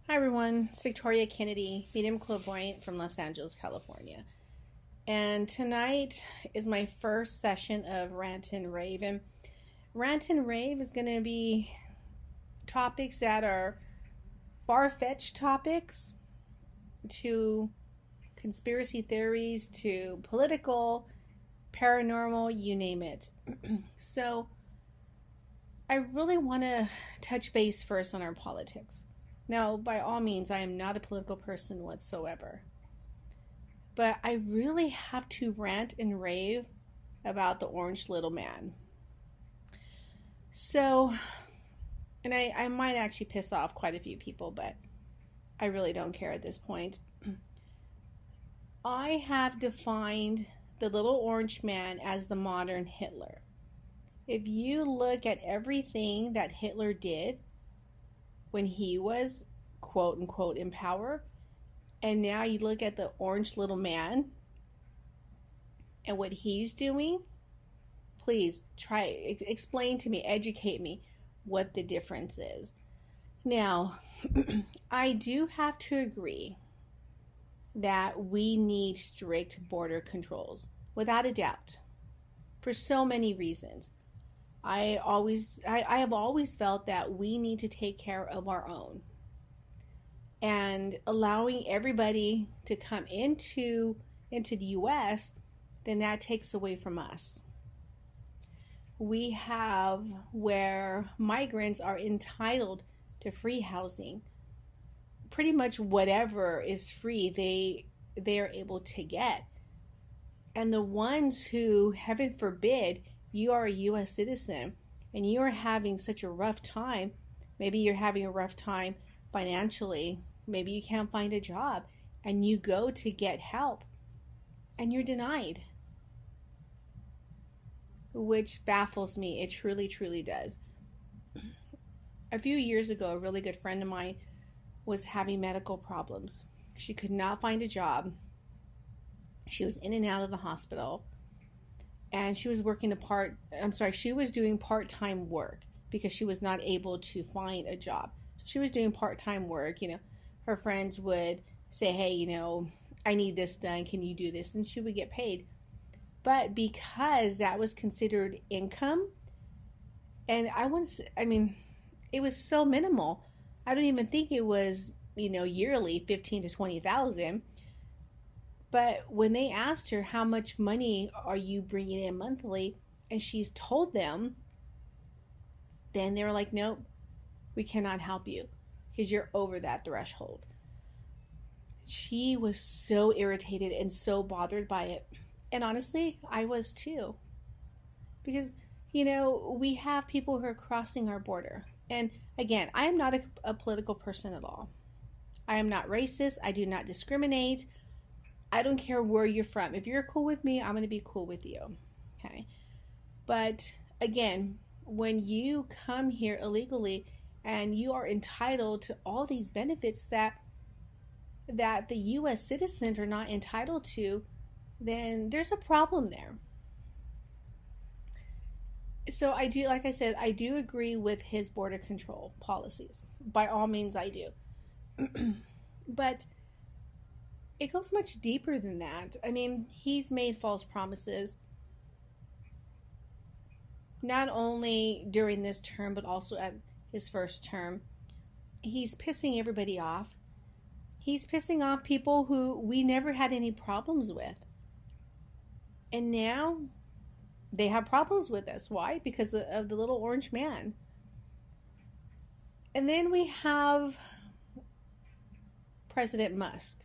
Hi everyone, it's Victoria Kennedy, medium clairvoyant from Los Angeles, California. And tonight is my first session of Rant and Rave. And Rant and Rave is going to be topics that are far-fetched topics, to conspiracy theories, to political, paranormal, you name it. So I really want to touch base first on our politics. Now, by all means, I am not a political person whatsoever. But I really have to rant and rave about the orange little man. So, and I might actually piss off quite a few people, but I really don't care at this point. I have defined the little orange man as the modern Hitler. If you look at everything that Hitler did when he was quote unquote in power, and now you look at the orange little man and what he's doing, please explain to me, educate me what the difference is. Now, I do have to agree that we need strict border controls, without a doubt, for so many reasons. I have always felt that we need to take care of our own, and allowing everybody to come into the US, then that takes away from us. We have where migrants are entitled to free housing. Pretty much whatever is free, they are able to get. And the ones who, heaven forbid, you are a U.S. citizen and you are having such a rough time, maybe you're having a rough time financially, maybe you can't find a job, and you go to get help and you're denied, which baffles me. It truly, truly does. A few years ago, a really good friend of mine was having medical problems. She could not find a job. She was in and out of the hospital. And she was she was doing part-time work because she was not able to find a job. So she was doing part-time work. Her friends would say, hey, I need this done. Can you do this? And she would get paid. But because that was considered income, and it was so minimal. I don't even think it was, yearly 15 to 20,000. But when they asked her, how much money are you bringing in monthly, and she's told them, then they were like, nope, we cannot help you because you're over that threshold. She was so irritated and so bothered by it. And honestly, I was too. Because, we have people who are crossing our border. And again, I am not a political person at all. I am not racist. I do not discriminate. I don't care where you're from. If you're cool with me, I'm going to be cool with you. Okay. But again, when you come here illegally and you are entitled to all these benefits that the U.S. citizens are not entitled to, then there's a problem there. So I do, like I said, I do agree with his border control policies. By all means, I do. But it goes much deeper than that. He's made false promises, not only during this term, but also at his first term. He's pissing everybody off. He's pissing off people who we never had any problems with. And now they have problems with us. Why? Because of the little orange man. And then we have President Musk.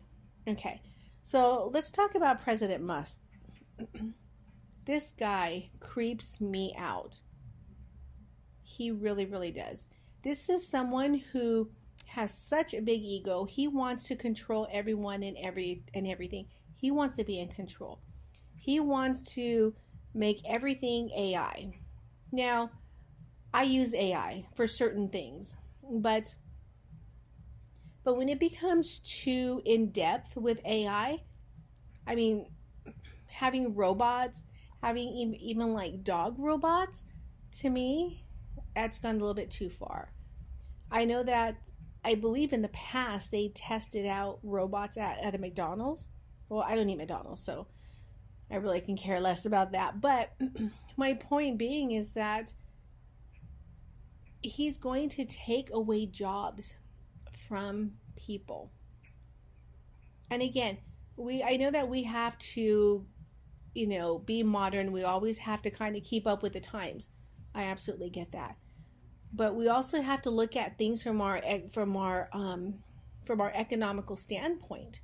Okay, so let's talk about President Musk. This guy creeps me out. He really, really does. This is someone who has such a big ego. He wants to control everyone and everything. He wants to be in control. He wants to make everything AI. Now, I use AI for certain things, but when it becomes too in-depth with AI, having robots, having even like dog robots, to me, that's gone a little bit too far. I know that I believe in the past they tested out robots at a McDonald's. Well, I don't eat McDonald's, so I really can care less about that. But my point being is that he's going to take away jobs from people. And again, I know that we have to, be modern. We always have to kind of keep up with the times. I absolutely get that. But we also have to look at things from our economical standpoint.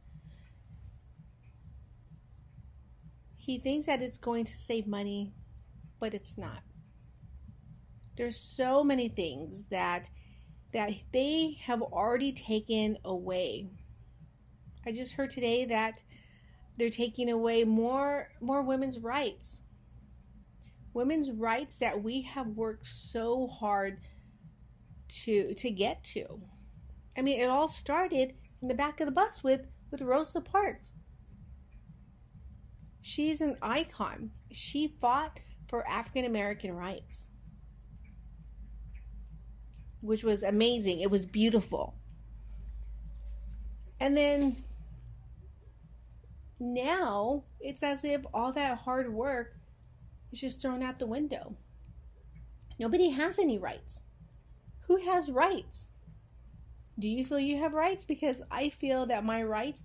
He thinks that it's going to save money, but it's not. There's so many things that they have already taken away. I just heard today that they're taking away more women's rights. Women's rights that we have worked so hard to get to. I mean, it all started in the back of the bus with Rosa Parks. She's an icon. She fought for African American rights, which was amazing. It was beautiful. And then now it's as if all that hard work is just thrown out the window. Nobody has any rights. Who has rights? Do you feel you have rights? Because I feel that my rights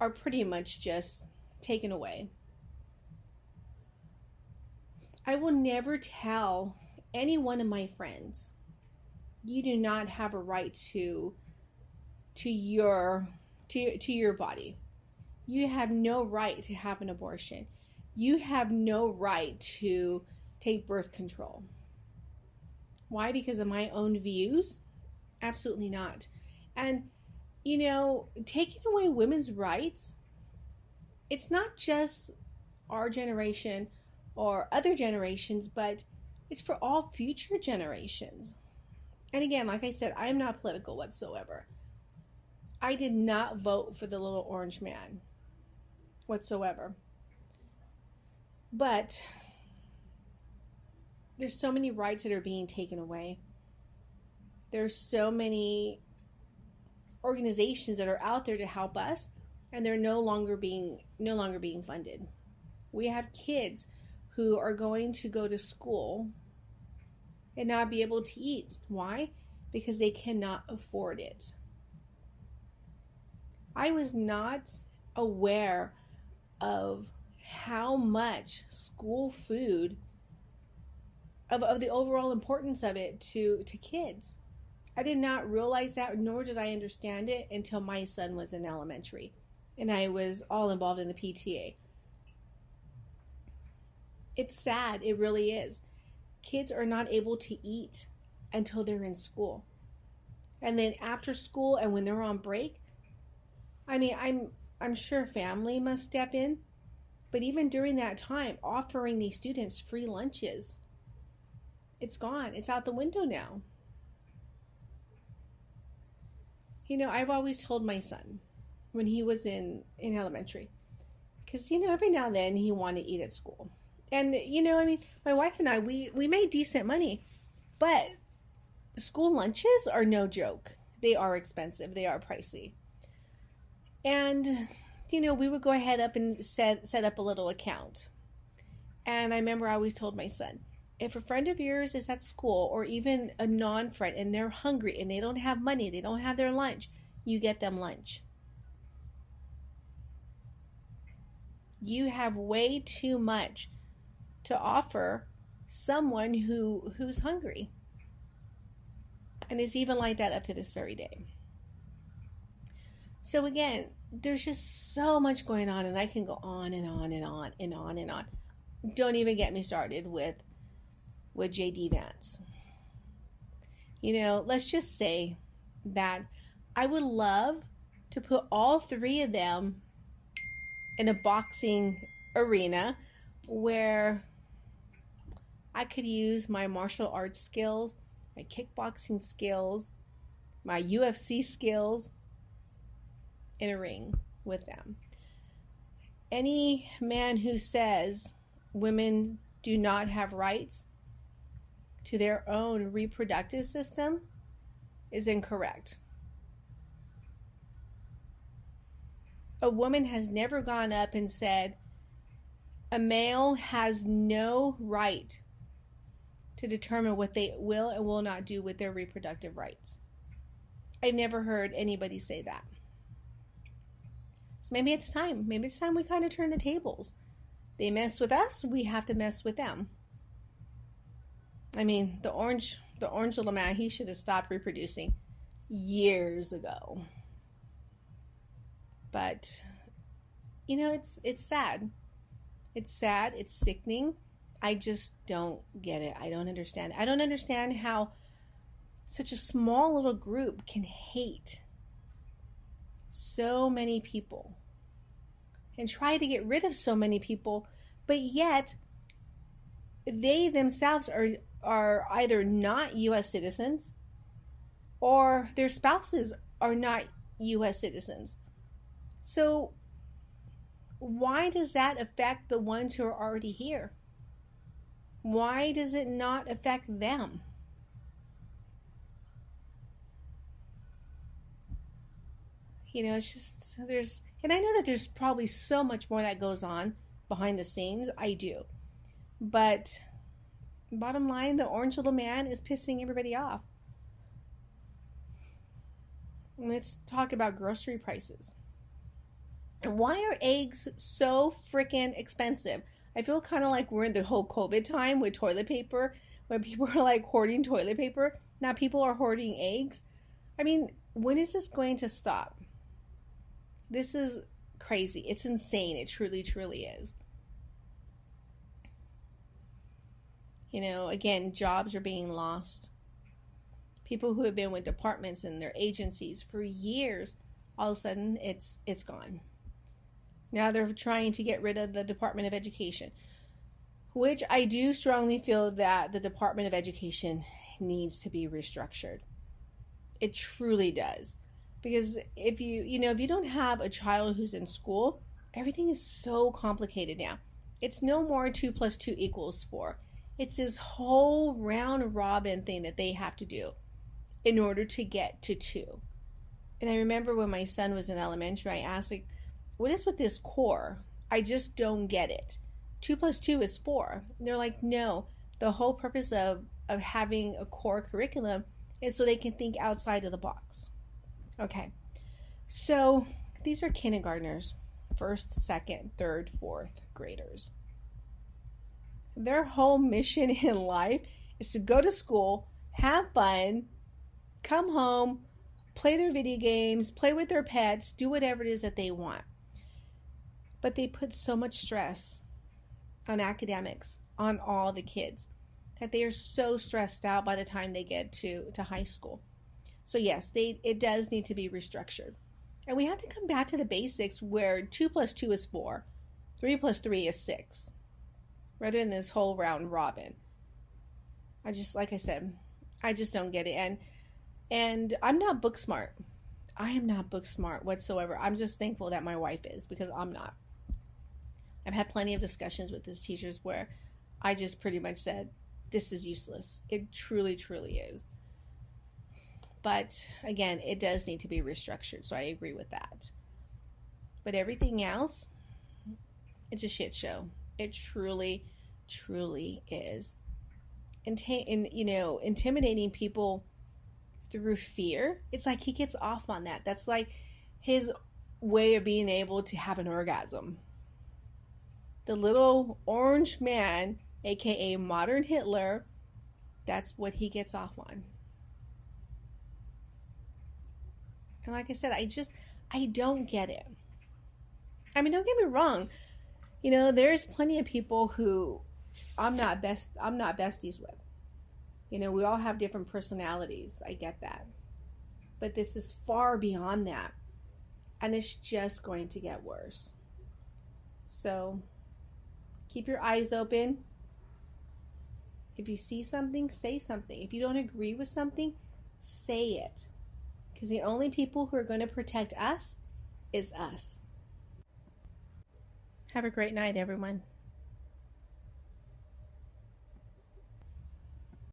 are pretty much just taken away. I will never tell any one of my friends, you do not have a right to your body. You have no right to have an abortion. You have no right to take birth control. Why? Because of my own views? Absolutely not. And, taking away women's rights, it's not just our generation or other generations, but it's for all future generations. And again, like I said, I am not political whatsoever. I did not vote for the little orange man whatsoever. But there's so many rights that are being taken away. There's so many organizations that are out there to help us, and they're no longer being funded. We have kids who are going to go to school and not be able to eat. Why? Because they cannot afford it. I was not aware of how much school food, of the overall importance of it to kids. I did not realize that, nor did I understand it until my son was in elementary and I was all involved in the PTA. It's sad. It really is. Kids are not able to eat until they're in school. And then after school and when they're on break, I mean, I'm sure family must step in, but even during that time, offering these students free lunches, it's gone. It's out the window now. I've always told my son when he was in elementary, because, every now and then he wanted to eat at school. And, my wife and I, we made decent money, but school lunches are no joke. They are expensive. They are pricey. And, we would go ahead up and set up a little account. And I remember I always told my son, if a friend of yours is at school or even a non-friend and they're hungry and they don't have money, they don't have their lunch, you get them lunch. You have way too much to offer someone who's hungry. And it's even like that up to this very day. So again, there's just so much going on, and I can go on and on and on and on and on. Don't even get me started with J.D. Vance. Let's just say that I would love to put all three of them in a boxing arena where I could use my martial arts skills, my kickboxing skills, my UFC skills in a ring with them. Any man who says women do not have rights to their own reproductive system is incorrect. A woman has never gone up and said, a male has no right to determine what they will and will not do with their reproductive rights. I've never heard anybody say that. So maybe it's time. Maybe it's time we kind of turn the tables. They mess with us, we have to mess with them. I mean, the orange little man, he should have stopped reproducing years ago. But, you know, it's sad. It's sad. It's sickening. I just don't get it. I don't understand. I don't understand how such a small little group can hate so many people and try to get rid of so many people, but yet they themselves are either not U.S. citizens or their spouses are not U.S. citizens. So why does that affect the ones who are already here? Why does it not affect them? You know, it's just, and I know that there's probably so much more that goes on behind the scenes. I do. But bottom line, the orange little man is pissing everybody off. Let's talk about grocery prices. And why are eggs so freaking expensive? I feel kind of like we're in the whole COVID time with toilet paper, when people are like hoarding toilet paper. Now people are hoarding eggs. I mean, when is this going to stop? This is crazy. It's insane. It truly, truly is. You know, again, jobs are being lost. People who have been with departments and their agencies for years, all of a sudden it's gone. Now they're trying to get rid of the Department of Education, which I do strongly feel that the Department of Education needs to be restructured. It truly does. Because if you don't have a child who's in school, everything is so complicated now. It's no more 2 + 2 = 4. It's this whole round robin thing that they have to do in order to get to 2. And I remember when my son was in elementary, I asked, like, what is with this core? I just don't get it. 2 + 2 = 4. And they're like, no, the whole purpose of having a core curriculum is so they can think outside of the box. Okay, so these are kindergartners, 1st, 2nd, 3rd, 4th graders. Their whole mission in life is to go to school, have fun, come home, play their video games, play with their pets, do whatever it is that they want. But they put so much stress on academics, on all the kids, that they are so stressed out by the time they get to high school. So yes, it does need to be restructured. And we have to come back to the basics where 2 + 2 = 4, 3 + 3 = 6, rather than this whole round robin. Like I said, I just don't get it. And I'm not book smart. I am not book smart whatsoever. I'm just thankful that my wife is, because I'm not. I've had plenty of discussions with these teachers where I just pretty much said, this is useless. It truly, truly is. But again, it does need to be restructured, so I agree with that. But everything else, it's a shit show. It truly, truly is. Intimidating people through fear, it's like he gets off on that. That's like his way of being able to have an orgasm. The little orange man, aka modern Hitler, that's what he gets off on. And like I said, I don't get it. I mean, don't get me wrong. You know, there's plenty of people who I'm not besties with. You know, we all have different personalities. I get that. But this is far beyond that. And it's just going to get worse. So, keep your eyes open. If you see something, say something. If you don't agree with something, say it. Because the only people who are going to protect us is us. Have a great night, everyone.